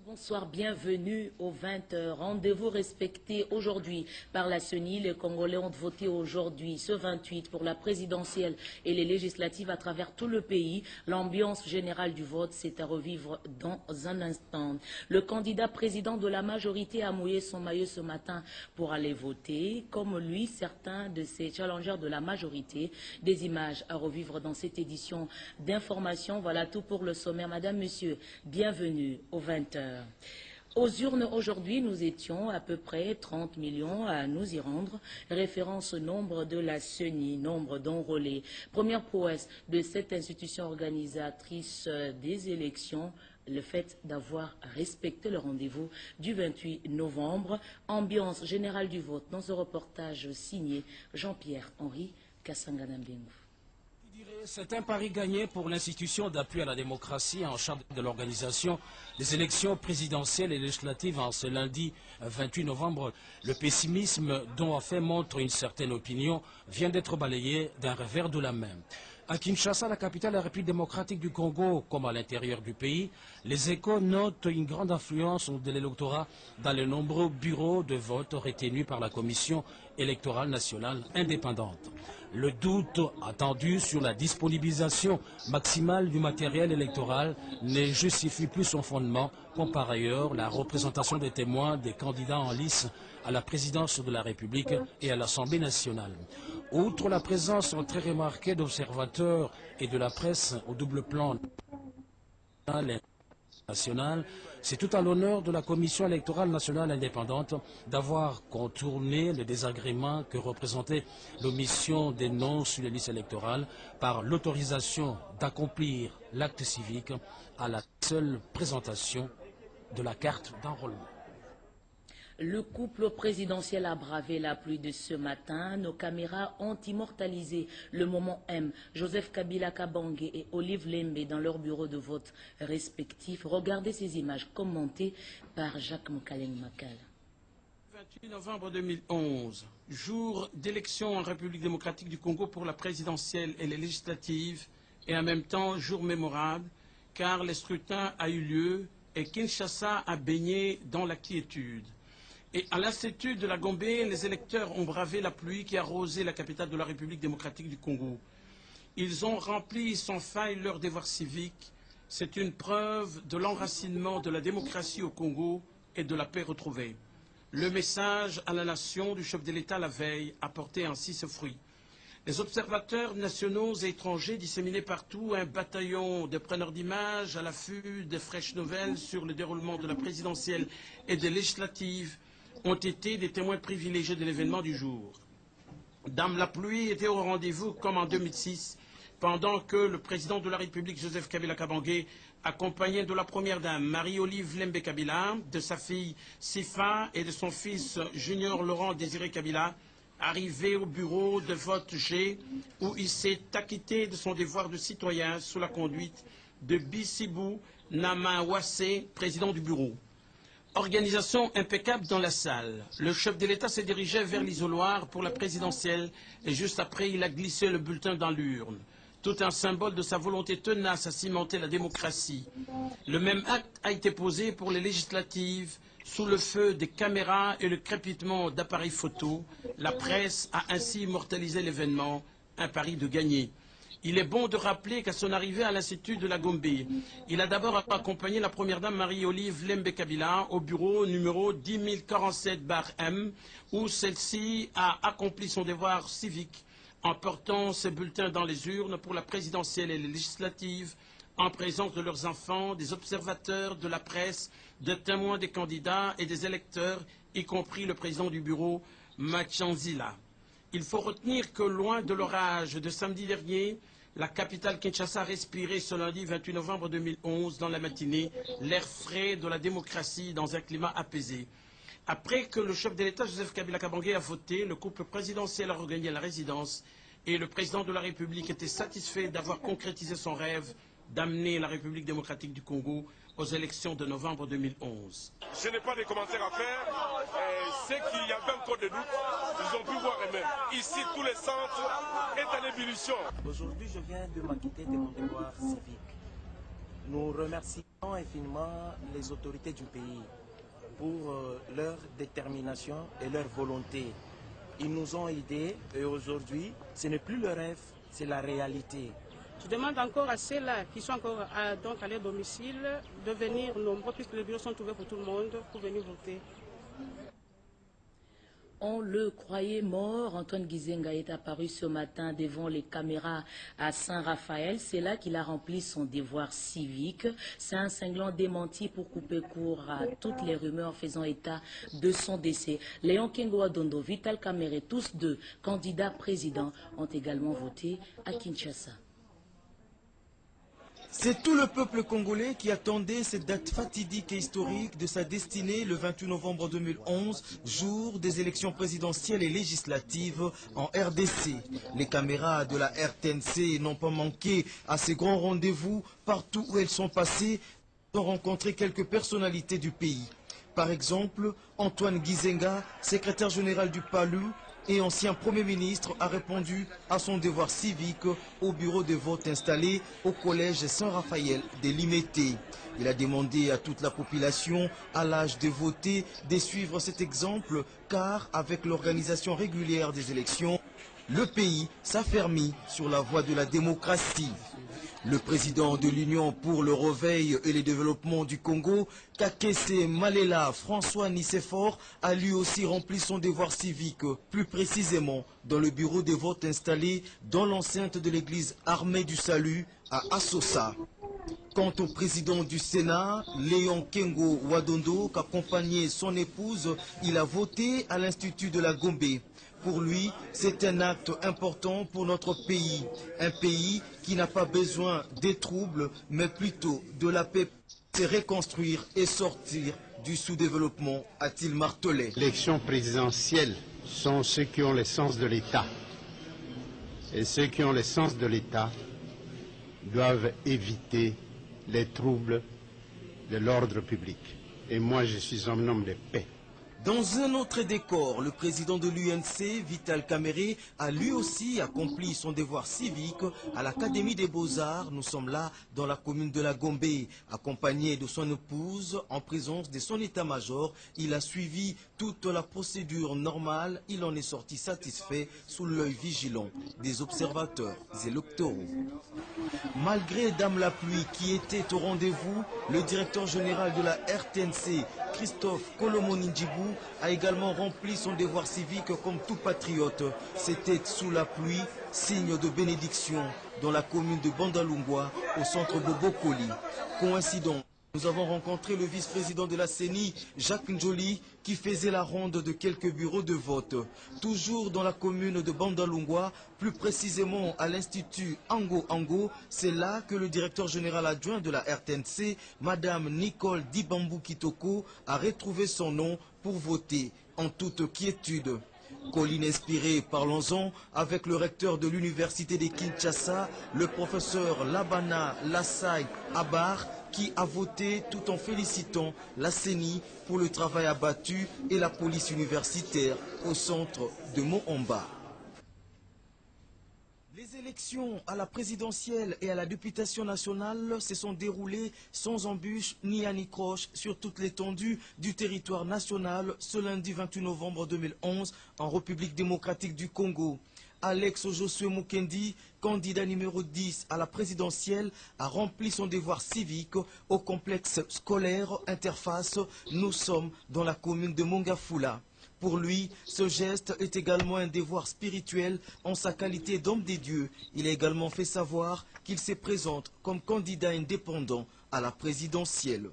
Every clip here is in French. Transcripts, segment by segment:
Bonsoir, bienvenue aux 20h. Rendez-vous respecté aujourd'hui par la CENI. Les Congolais ont voté aujourd'hui, ce 28, pour la présidentielle et les législatives à travers tout le pays. L'ambiance générale du vote, c'est à revivre dans un instant. Le candidat président de la majorité a mouillé son maillot ce matin pour aller voter. Comme lui, certains de ses challengers de la majorité. Des images à revivre dans cette édition d'information. Voilà tout pour le sommaire. Madame, Monsieur, bienvenue aux 20h. Aux urnes aujourd'hui, nous étions à peu près 30 millions à nous y rendre. Référence au nombre de la CENI, nombre d'enrôlés. Première prouesse de cette institution organisatrice des élections, le fait d'avoir respecté le rendez-vous du 28 novembre. Ambiance générale du vote dans ce reportage signé Jean-Pierre-Henri Kassanganambengou. C'est un pari gagné pour l'institution d'appui à la démocratie en charge de l'organisation des élections présidentielles et législatives en ce lundi 28 novembre. Le pessimisme dont a fait montre une certaine opinion vient d'être balayé d'un revers de la main. À Kinshasa, la capitale de la République démocratique du Congo, comme à l'intérieur du pays, les échos notent une grande influence de l'électorat dans les nombreux bureaux de vote retenus par la Commission électorale nationale indépendante. Le doute attendu sur la disponibilisation maximale du matériel électoral ne justifie plus son fondement, comme par ailleurs la représentation des témoins des candidats en lice à la présidence de la République et à l'Assemblée nationale. Outre la présence très remarquée d'observateurs et de la presse au double plan national, c'est tout à l'honneur de la Commission électorale nationale indépendante d'avoir contourné le désagrément que représentait l'omission des noms sur les listes électorales par l'autorisation d'accomplir l'acte civique à la seule présentation de la carte d'enrôlement. Le couple présidentiel a bravé la pluie de ce matin. Nos caméras ont immortalisé le moment M. Joseph Kabila Kabange et Olive Lembe dans leur bureau de vote respectifs. Regardez ces images commentées par Jacques Mokaleng Makal. 28 novembre 2011, jour d'élection en République démocratique du Congo pour la présidentielle et les législatives, et en même temps jour mémorable, car le scrutin a eu lieu et Kinshasa a baigné dans la quiétude. Et à l'Institut de la Gombe, les électeurs ont bravé la pluie qui arrosait la capitale de la République démocratique du Congo. Ils ont rempli sans faille leur devoir civique. C'est une preuve de l'enracinement de la démocratie au Congo et de la paix retrouvée. Le message à la nation du chef de l'État la veille a porté ainsi ses fruits. Les observateurs nationaux et étrangers disséminés partout, un bataillon de preneurs d'images à l'affût de fraîches nouvelles sur le déroulement de la présidentielle et des législatives, ont été des témoins privilégiés de l'événement du jour. Dame la pluie était au rendez-vous comme en 2006, pendant que le président de la République, Joseph Kabila Kabange, accompagné de la première dame, Marie-Olive Lembe Kabila, de sa fille Sifa et de son fils junior Laurent Désiré Kabila, arrivé au bureau de vote G, où il s'est acquitté de son devoir de citoyen sous la conduite de Bissibou Nama Wassé, président du bureau. Organisation impeccable dans la salle. Le chef de l'État se dirigeait vers l'isoloir pour la présidentielle et juste après, il a glissé le bulletin dans l'urne. Tout un symbole de sa volonté tenace à cimenter la démocratie. Le même acte a été posé pour les législatives. Sous le feu des caméras et le crépitement d'appareils photo, la presse a ainsi immortalisé l'événement, un pari de gagner. Il est bon de rappeler qu'à son arrivée à l'Institut de la Gombe, il a d'abord accompagné la première dame Marie-Olive Lembe Kabila au bureau numéro 10047-M, où celle-ci a accompli son devoir civique en portant ses bulletins dans les urnes pour la présidentielle et les législatives, en présence de leurs enfants, des observateurs, de la presse, de témoins des candidats et des électeurs, y compris le président du bureau, Machanzila. Il faut retenir que loin de l'orage de samedi dernier, la capitale Kinshasa a respiré ce lundi 28 novembre 2011 dans la matinée l'air frais de la démocratie dans un climat apaisé. Après que le chef de l'État, Joseph Kabila Kabange, a voté, le couple présidentiel a regagné la résidence et le président de la République était satisfait d'avoir concrétisé son rêve d'amener la République démocratique du Congo aux élections de novembre 2011. Je n'ai pas de commentaires à faire. Ceux qui avaient encore des doutes, ils ont pu voir eux-mêmes. Ici, tous les centres est en ébullition. Aujourd'hui, je viens de m'acquitter de mon devoir civique. Nous remercions. Infiniment les autorités du pays pour leur détermination et leur volonté. Ils nous ont aidés et aujourd'hui, ce n'est plus le rêve, c'est la réalité. Je demande encore à ceux-là qui sont encore à leur domicile de venir nombreux puisque les bureaux sont ouverts pour tout le monde pour venir voter. On le croyait mort. Antoine Gizenga est apparu ce matin devant les caméras à Saint-Raphaël. C'est là qu'il a rempli son devoir civique. C'est un cinglant démenti pour couper court à toutes les rumeurs faisant état de son décès. Léon Kengo Adondo, Vital Kamerhe, tous deux candidats présidents, ont également voté à Kinshasa. C'est tout le peuple congolais qui attendait cette date fatidique et historique de sa destinée le 28 novembre 2011, jour des élections présidentielles et législatives en RDC. Les caméras de la RTNC n'ont pas manqué à ces grands rendez-vous. Partout où elles sont passées, ont rencontré quelques personnalités du pays. Par exemple, Antoine Gizenga, secrétaire général du PALU, et ancien Premier ministre, a répondu à son devoir civique au bureau de vote installé au collège Saint-Raphaël de Limete. Il a demandé à toute la population à l'âge de voter de suivre cet exemple car avec l'organisation régulière des élections, le pays s'affermit sur la voie de la démocratie. Le président de l'Union pour le réveil et le développement du Congo, Kakese Malela François Nicéphore, a lui aussi rempli son devoir civique, plus précisément dans le bureau de vote installé dans l'enceinte de l'église Armée du Salut à Assosa. Quant au président du Sénat, Léon Kengo Wadondo, qu'accompagnait son épouse, il a voté à l'Institut de la Gombe. Pour lui, c'est un acte important pour notre pays. Un pays qui n'a pas besoin des troubles, mais plutôt de la paix. C'est reconstruire et sortir du sous-développement, a-t-il martelé. Les élections présidentielles sont ceux qui ont le sens de l'État. Et ceux qui ont le sens de l'État doivent éviter les troubles de l'ordre public. Et moi, je suis un homme de paix. Dans un autre décor, le président de l'UNC, Vital Kamerhe, a lui aussi accompli son devoir civique à l'Académie des Beaux-Arts. Nous sommes là dans la commune de la Gombe. Accompagné de son épouse, en présence de son état-major, il a suivi toute la procédure normale. Il en est sorti satisfait sous l'œil vigilant des observateurs électoraux. Malgré Dame la pluie qui était au rendez-vous, le directeur général de la RTNC, Christophe Kolomonindjibou, a également rempli son devoir civique comme tout patriote. C'était sous la pluie, signe de bénédiction, dans la commune de Bandalungwa, au centre Bobokoli. Coïncidence. Nous avons rencontré le vice-président de la CENI, Jacques Njoli, qui faisait la ronde de quelques bureaux de vote. Toujours dans la commune de Bandalungwa, plus précisément à l'Institut Ango Ango, c'est là que le directeur général adjoint de la RTNC, Madame Nicole Dibambou Kitoko, a retrouvé son nom pour voter en toute quiétude. Colline inspirée, parlons-en avec le recteur de l'université de Kinshasa, le professeur Labana Lassai Abar, qui a voté tout en félicitant la CENI pour le travail abattu et la police universitaire au centre de Moomba. Les élections à la présidentielle et à la députation nationale se sont déroulées sans embûches ni anicroche sur toute l'étendue du territoire national ce lundi 28 novembre 2011 en République démocratique du Congo. Alex Josué Mukendi, candidat numéro 10 à la présidentielle, a rempli son devoir civique au complexe scolaire Interface. Nous sommes dans la commune de Mongafula. Pour lui, ce geste est également un devoir spirituel en sa qualité d'homme des dieux. Il a également fait savoir qu'il se présente comme candidat indépendant à la présidentielle.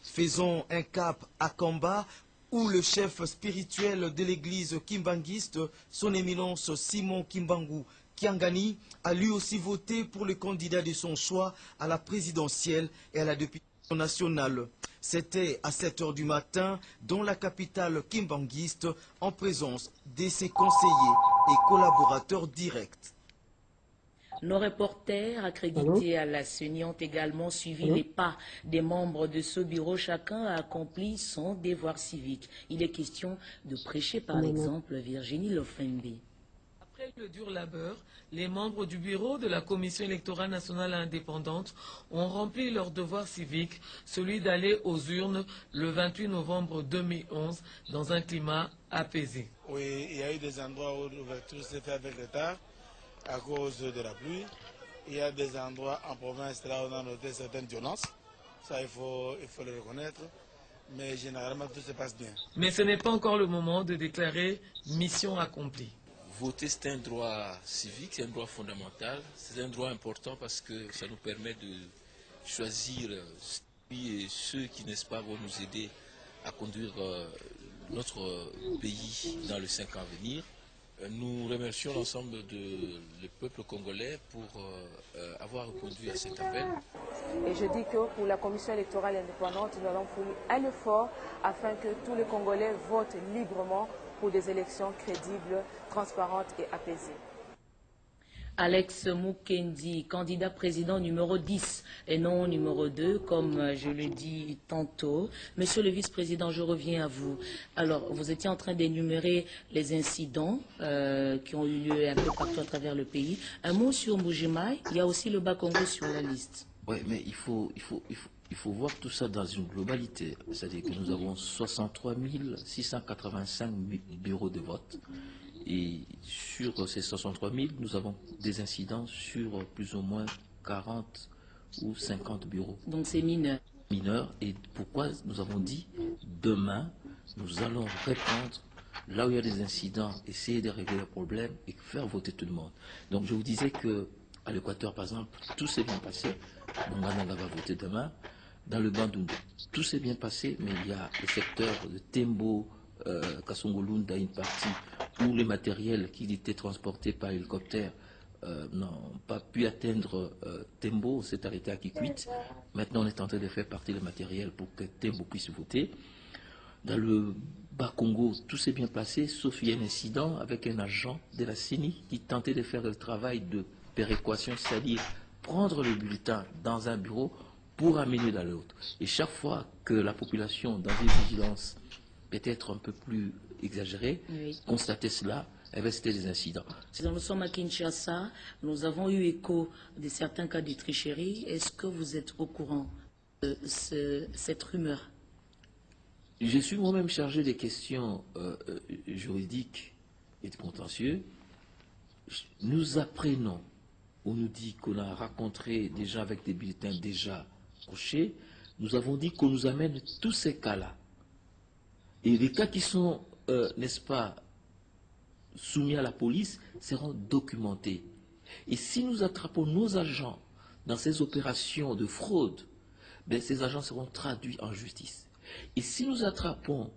Faisons un cap à Kamba, où le chef spirituel de l'église kimbanguiste, son éminence Simon Kimbangu Kiangani, a lui aussi voté pour le candidat de son choix à la présidentielle et à la députation nationale. C'était à 7 h du matin dans la capitale kimbanguiste en présence de ses conseillers et collaborateurs directs. Nos reporters accrédités à la CENI ont également suivi les pas des membres de ce bureau. Chacun a accompli son devoir civique. Il est question de prêcher par l'exemple, Virginie Lofembi. Après Le dur labeur, les membres du bureau de la Commission électorale nationale indépendante ont rempli leur devoir civique, celui d'aller aux urnes le 28 novembre 2011 dans un climat apaisé. Oui, il y a eu des endroits où l'ouverture s'est faite avec retard à cause de la pluie. Il y a des endroits en province là où on a noté certaines violences. Ça, il faut le reconnaître. Mais généralement, tout se passe bien. Mais ce n'est pas encore le moment de déclarer mission accomplie. Voter, c'est un droit civique, c'est un droit fondamental, c'est un droit important parce que ça nous permet de choisir ceux qui, n'est-ce pas, vont nous aider à conduire notre pays dans les 5 ans à venir. Nous remercions l'ensemble du peuple congolais pour avoir répondu à cet appel. Et je dis que pour la Commission électorale indépendante, nous allons fournir un effort afin que tous les Congolais votent librement pour des élections crédibles, transparentes et apaisées. Alex Mukendi, candidat président numéro 10 et non numéro 2, comme je le dis tantôt. Monsieur le vice-président, je reviens à vous. Alors, vous étiez en train d'énumérer les incidents qui ont eu lieu un peu partout à travers le pays. Un mot sur Mbuji-Mayi, il y a aussi le Bas-Congo sur la liste. Oui, mais il faut voir tout ça dans une globalité. C'est-à-dire que nous avons 63 685 bureaux de vote. Et sur ces 63 000, nous avons des incidents sur plus ou moins 40 ou 50 bureaux. Donc c'est mineur. Mineur. Et pourquoi nous avons dit, demain, nous allons répondre là où il y a des incidents, essayer de régler le problème et faire voter tout le monde. Donc je vous disais qu'à l'Équateur, par exemple, tout s'est bien passé. Mongana va voter demain. Dans le Bandundu, tout s'est bien passé, mais il y a le secteur de Tembo, Kasongolunda, une partie où les matériels qui étaient transportés par hélicoptère n'ont pas pu atteindre Tembo, s'est arrêté à Kikwit. Maintenant, on est en train de faire partir le matériel pour que Tembo puisse voter. Dans le Bas-Congo, tout s'est bien passé, sauf il y a un incident avec un agent de la CENI qui tentait de faire le travail de péréquation, c'est-à-dire prendre le bulletin dans un bureau pour amener dans l'autre. Et chaque fois que la population, dans une vigilance peut-être un peu plus exagérée, constatait cela, c'était des incidents. Nous sommes à Kinshasa, nous avons eu écho de certains cas de tricherie. Est-ce que vous êtes au courant de cette rumeur? Je suis moi-même chargé des questions juridiques et de contentieux. Nous apprenons, on nous dit qu'on a rencontré des gens avec des bulletins déjà cochés. Nous avons dit qu'on nous amène tous ces cas-là. Et les cas qui sont, n'est-ce pas, soumis à la police seront documentés. Et si nous attrapons nos agents dans ces opérations de fraude, ben, ces agents seront traduits en justice. Et si nous attrapons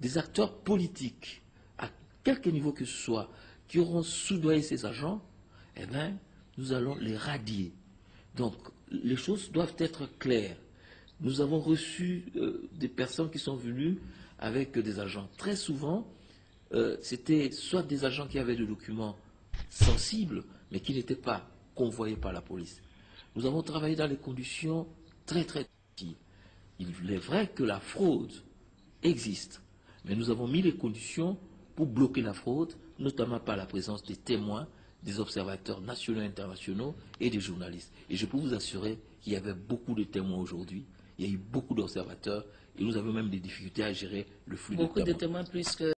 des acteurs politiques, à quelque niveau que ce soit, qui auront soudoyé ces agents, eh bien, nous allons les radier. Donc, les choses doivent être claires. Nous avons reçu des personnes qui sont venues avec des agents. Très souvent, c'était soit des agents qui avaient des documents sensibles, mais qui n'étaient pas convoyés par la police. Nous avons travaillé dans des conditions très difficiles. Il est vrai que la fraude existe, mais nous avons mis les conditions pour bloquer la fraude, notamment par la présence des témoins, des observateurs nationaux et internationaux et des journalistes. Et je peux vous assurer qu'il y avait beaucoup de témoins aujourd'hui. Il y a eu beaucoup d'observateurs et nous avons même des difficultés à gérer le flux de témoins. Beaucoup de témoins plus que